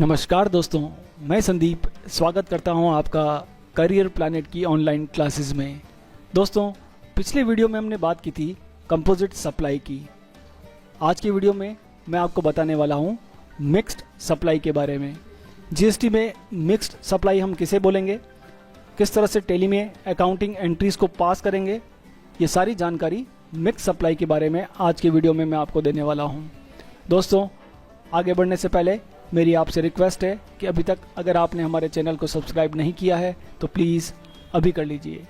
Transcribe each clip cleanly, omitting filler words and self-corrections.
नमस्कार दोस्तों, मैं संदीप स्वागत करता हूं आपका करियर प्लैनेट की ऑनलाइन क्लासेस में। दोस्तों, पिछले वीडियो में हमने बात की थी कंपोजिट सप्लाई की। आज की वीडियो में मैं आपको बताने वाला हूं मिक्स्ड सप्लाई के बारे में। जीएसटी में मिक्स्ड सप्लाई हम किसे बोलेंगे, किस तरह से टैली में अकाउंटिंग एंट्रीज को पास करेंगे, ये सारी जानकारी मिक्स्ड सप्लाई के बारे में आज की वीडियो में मैं आपको देने वाला हूँ। दोस्तों, आगे बढ़ने से पहले मेरी आपसे रिक्वेस्ट है कि अभी तक अगर आपने हमारे चैनल को सब्सक्राइब नहीं किया है तो प्लीज़ अभी कर लीजिए।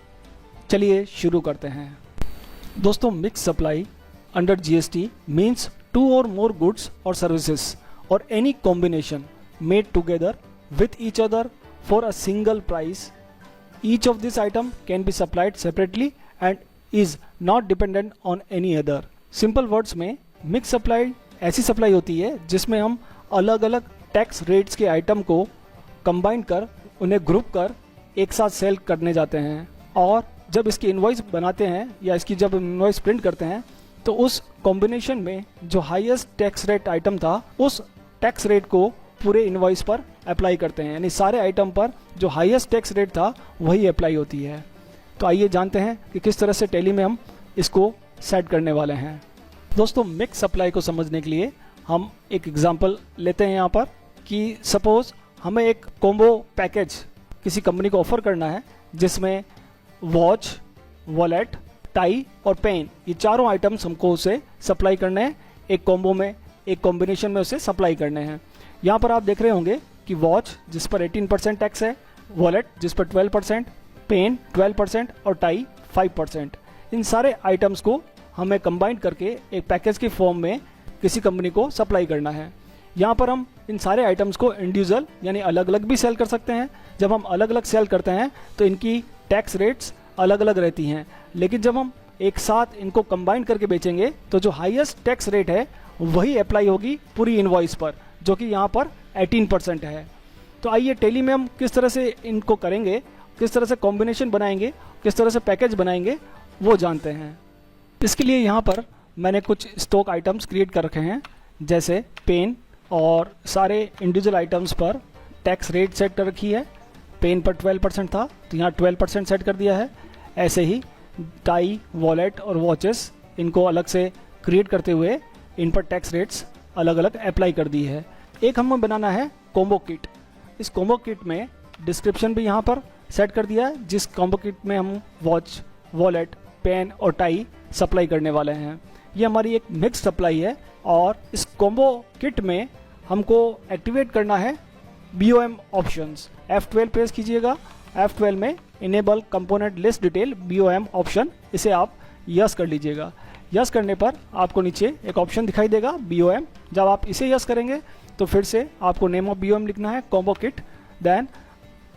चलिए शुरू करते हैं। दोस्तों, mix supply under GST means two और मोर गुड्स और सर्विसेज और any combination made together with each other for a single price. Each of this item can be supplied separately and is not dependent on any other. Simple words में mix supply ऐसी supply होती है जिसमें हम अलग अलग tax rates के item को कंबाइन कर उन्हें ग्रुप कर एक साथ सेल करने जाते हैं, और जब इसकी इनवॉइस बनाते हैं या इसकी जब इनवॉइस प्रिंट करते हैं तो उस कॉम्बिनेशन में जो हाईएस्ट टैक्स रेट आइटम था उस टैक्स रेट को पूरे इनवॉइस पर अप्लाई करते हैं, यानी सारे आइटम पर जो हाईएस्ट टैक्स रेट था वही अप्लाई होती है। तो आइए जानते हैं कि किस तरह से टैली में हम इसको सेट करने वाले हैं। दोस्तों, मिक्स सप्लाई को समझने के लिए हम एक एग्जांपल लेते हैं यहाँ पर कि सपोज हमें एक कॉम्बो पैकेज किसी कंपनी को ऑफर करना है जिसमें वॉच, वॉलेट, टाई और पेन, ये चारों आइटम्स हमको उसे सप्लाई करने हैं। एक कॉम्बो में, एक कॉम्बिनेशन में उसे सप्लाई करने हैं। यहाँ पर आप देख रहे होंगे कि वॉच जिस पर 18% टैक्स है, वॉलेट जिस पर 12%, पेन 12% और टाई 5%। इन सारे आइटम्स को हमें कंबाइन करके एक पैकेज की फॉर्म में किसी कंपनी को सप्लाई करना है। यहाँ पर हम इन सारे आइटम्स को इंडिविजुअल यानी अलग अलग भी सेल कर सकते हैं। जब हम अलग अलग सेल करते हैं तो इनकी टैक्स रेट्स अलग अलग रहती हैं, लेकिन जब हम एक साथ इनको कंबाइन करके बेचेंगे तो जो हाईएस्ट टैक्स रेट है वही अप्लाई होगी पूरी इनवॉइस पर, जो कि यहाँ पर 18% है। तो आइए टैली में हम किस तरह से इनको करेंगे, किस तरह से कॉम्बिनेशन बनाएंगे, किस तरह से पैकेज बनाएंगे, वो जानते हैं। इसके लिए यहाँ पर मैंने कुछ स्टॉक आइटम्स क्रिएट कर रखे हैं, जैसे पेन, और सारे इंडिविजुअल आइटम्स पर टैक्स रेट सेट कर रखी है। पेन पर 12% था तो यहाँ 12% सेट कर दिया है। ऐसे ही टाई, वॉलेट और वॉचेस, इनको अलग से क्रिएट करते हुए इन पर टैक्स रेट्स अलग अलग अप्लाई कर दी है। एक हमें बनाना है कॉम्बो किट। इस कॉम्बो किट में डिस्क्रिप्शन भी यहाँ पर सेट कर दिया है, जिस कॉम्बो किट में हम वॉच, वॉलेट, पेन और टाई सप्लाई करने वाले हैं। ये हमारी एक मिक्स सप्लाई है, और इस कॉम्बो किट में हमको एक्टिवेट करना है BOM ऑप्शंस। F12 प्रेस कीजिएगा। F12 में enable component list detail BOM option, इसे आप यस कर लीजिएगा। यस करने पर आपको नीचे एक ऑप्शन दिखाई देगा BOM। जब आप इसे यस करेंगे तो फिर से आपको नेम ऑफ BOM लिखना है कॉम्बो किट। देन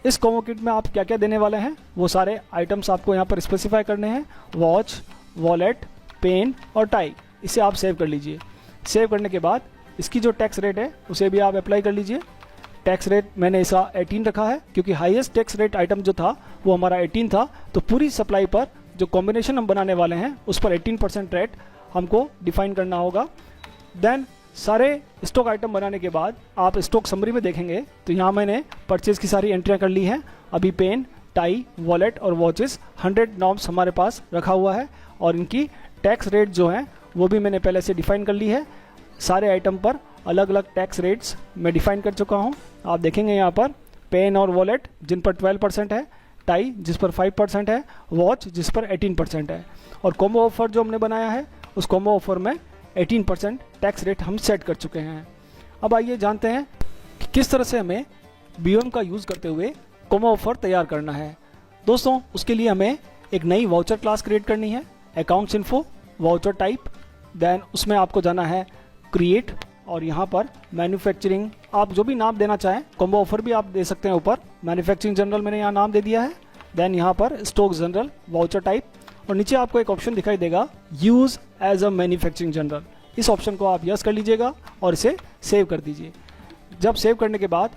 इस कॉम्बो किट में आप क्या क्या देने वाले हैं वो सारे आइटम्स आपको यहाँ पर स्पेसिफाई करने हैं। वॉच, वॉलेट, पेन और टाई, इसे आप सेव कर लीजिए। सेव करने के बाद इसकी जो टैक्स रेट है उसे भी आप अप्लाई कर लीजिए। टैक्स रेट मैंने इसका 18 रखा है, क्योंकि हाईएस्ट टैक्स रेट आइटम जो था वो हमारा 18 था। तो पूरी सप्लाई पर जो कॉम्बिनेशन हम बनाने वाले हैं उस पर 18% रेट हमको डिफाइन करना होगा। देन सारे स्टॉक आइटम बनाने के बाद आप स्टॉक समरी में देखेंगे तो यहाँ मैंने परचेज की सारी एंट्रियाँ कर ली हैं। अभी पेन, टाई, वॉलेट और वॉचेस 100 नॉर्म्स हमारे पास रखा हुआ है, और इनकी टैक्स रेट जो है वो भी मैंने पहले से डिफाइन कर ली है। सारे आइटम पर अलग अलग टैक्स रेट्स मैं डिफाइन कर चुका हूँ। आप देखेंगे यहाँ पर पेन और वॉलेट जिन पर 12% है, टाई जिस पर 5% है, वॉच जिस पर 18% है, और कॉम्बो ऑफर जो हमने बनाया है उस कॉम्बो ऑफर में 18% टैक्स रेट हम सेट कर चुके हैं। अब आइए जानते हैं कि किस तरह से हमें BOM का यूज़ करते हुए कॉम्बो ऑफर तैयार करना है। दोस्तों, उसके लिए हमें एक नई वाउचर क्लास क्रिएट करनी है, accounts info voucher type. Then उसमें आपको जाना है क्रिएट, और यहाँ पर मैन्युफैक्चरिंग, आप जो भी नाम देना चाहें, कॉम्बो ऑफर भी आप दे सकते हैं ऊपर। मैन्युफैक्चरिंग जनरल मैंने यहाँ नाम दे दिया है। देन यहाँ पर स्टॉक जनरल वाउचर टाइप, और नीचे आपको एक ऑप्शन दिखाई देगा use as a manufacturing journal. इस ऑप्शन को आप यस कर लीजिएगा और इसे सेव कर दीजिए। जब सेव करने के बाद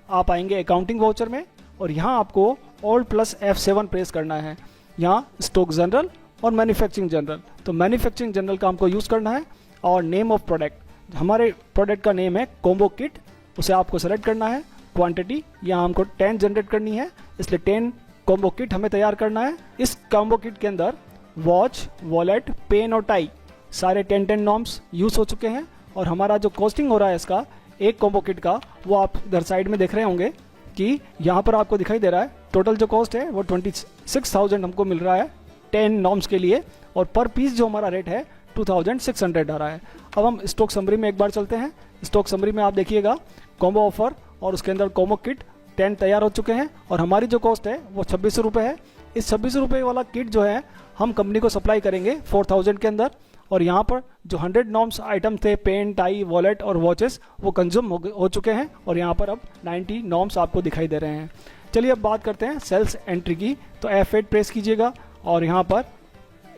आप आएंगे अकाउंटिंग वाउचर में, और यहाँ आपको ऑल्ट प्लस F7 प्रेस करना है। यहाँ स्टॉक जनरल और मैन्युफैक्चरिंग जनरल, तो मैन्युफैक्चरिंग जनरल का हमको यूज़ करना है। और नेम ऑफ प्रोडक्ट, हमारे प्रोडक्ट का नेम है कॉम्बो किट उसे आपको सेलेक्ट करना है। क्वांटिटी यहाँ हमको 10 जनरेट करनी है, इसलिए 10 कॉम्बो किट हमें तैयार करना है। इस कॉम्बो किट के अंदर वॉच, वॉलेट, पेन और टाई सारे 10-10 नॉर्म्स यूज़ हो चुके हैं। और हमारा जो कॉस्टिंग हो रहा है इसका एक कॉम्बो किट का, वो आप इधर साइड में देख रहे होंगे कि यहाँ पर आपको दिखाई दे रहा है। टोटल जो कॉस्ट है वो 26,000 हमको मिल रहा है 10 नॉर्म्स के लिए, और पर पीस जो हमारा रेट है 2600 आ रहा है। अब हम स्टॉक समरी में एक बार चलते हैं। स्टॉक समरी में आप देखिएगा कॉम्बो ऑफर और उसके अंदर कॉम्बो किट 10 तैयार हो चुके हैं, और हमारी जो कॉस्ट है वो 2600 रुपये है। इस 2600 रुपये वाला किट जो है हम कंपनी को सप्लाई करेंगे 4000 के अंदर। और यहाँ पर जो 100 नॉर्म्स आइटम थे, पेन, टाई, वॉलेट और वॉचेस, वो कंज्यूम हो चुके हैं, और यहाँ पर अब 90 नॉर्म्स आपको दिखाई दे रहे हैं। चलिए अब बात करते हैं सेल्स एंट्री की। तो F8 प्रेस कीजिएगा और यहाँ पर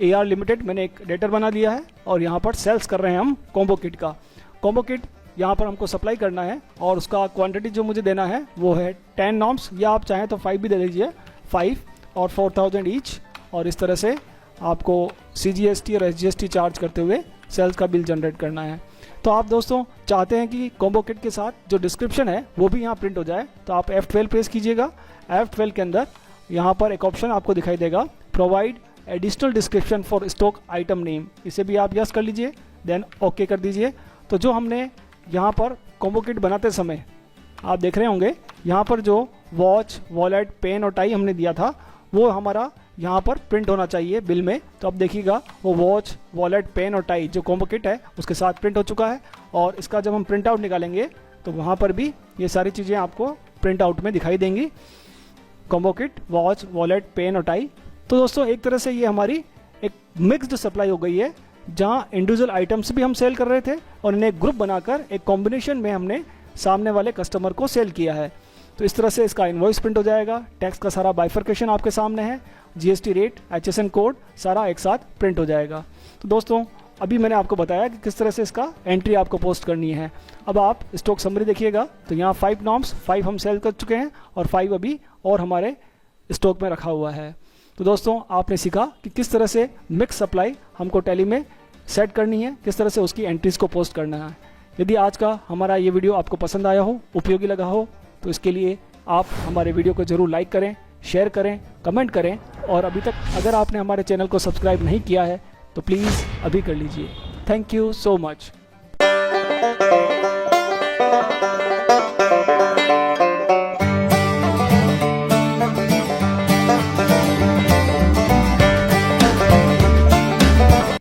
AR लिमिटेड मैंने एक डेटर बना लिया है, और यहाँ पर सेल्स कर रहे हैं हम कॉम्बो किट का। कॉम्बो किट यहाँ पर हमको सप्लाई करना है, और उसका क्वांटिटी जो मुझे देना है वो है 10 नॉर्म्स, या आप चाहें तो 5 भी दे दीजिए, 5 और 4000 ईच। और इस तरह से आपको CGST और SGST चार्ज करते हुए सेल्स का बिल जनरेट करना है। तो आप दोस्तों चाहते हैं कि कॉम्बो किट के साथ जो डिस्क्रिप्शन है वो भी यहाँ प्रिंट हो जाए, तो आप F12 प्रेस कीजिएगा। F12 के अंदर यहाँ पर एक ऑप्शन आपको दिखाई देगा, provide additional description for stock item name, इसे भी आप यस कर लीजिए, देन ओके कर दीजिए। तो जो हमने यहाँ पर कॉम्बो किट बनाते समय आप देख रहे होंगे, यहाँ पर जो वॉच, वॉलेट, पेन और टाई हमने दिया था वो हमारा यहाँ पर प्रिंट होना चाहिए बिल में। तो अब देखिएगा वो वॉच, वॉलेट, पेन और टाई जो कॉम्बो किट है उसके साथ प्रिंट हो चुका है, और इसका जब हम प्रिंट आउट निकालेंगे तो वहाँ पर भी ये सारी चीज़ें आपको प्रिंट आउट में दिखाई देंगी, combo kit, watch, wallet, pen और टाई। तो दोस्तों एक तरह से ये हमारी एक मिक्स्ड सप्लाई हो गई है, जहाँ इंडिविजुअल आइटम्स भी हम सेल कर रहे थे और इन्हें एक ग्रुप बनाकर एक कॉम्बिनेशन में हमने सामने वाले कस्टमर को सेल किया है। तो इस तरह से इसका इनवॉइस प्रिंट हो जाएगा, टैक्स का सारा बाइफर्केशन आपके सामने है, GST रेट, HSN कोड सारा एक साथ प्रिंट हो जाएगा। तो दोस्तों अभी मैंने आपको बताया कि किस तरह से इसका एंट्री आपको पोस्ट करनी है। अब आप स्टॉक समरी देखिएगा, तो यहाँ 5 नॉर्म्स, 5 हम सेल कर चुके हैं और 5 अभी और हमारे स्टॉक में रखा हुआ है। तो दोस्तों आपने सीखा कि किस तरह से मिक्स सप्लाई हमको टैली में सेट करनी है, किस तरह से उसकी एंट्रीज को पोस्ट करना है। यदि आज का हमारा ये वीडियो आपको पसंद आया हो, उपयोगी लगा हो, तो इसके लिए आप हमारे वीडियो को ज़रूर लाइक करें, शेयर करें, कमेंट करें, और अभी तक अगर आपने हमारे चैनल को सब्सक्राइब नहीं किया है तो प्लीज़ अभी कर लीजिए। Thank you so much.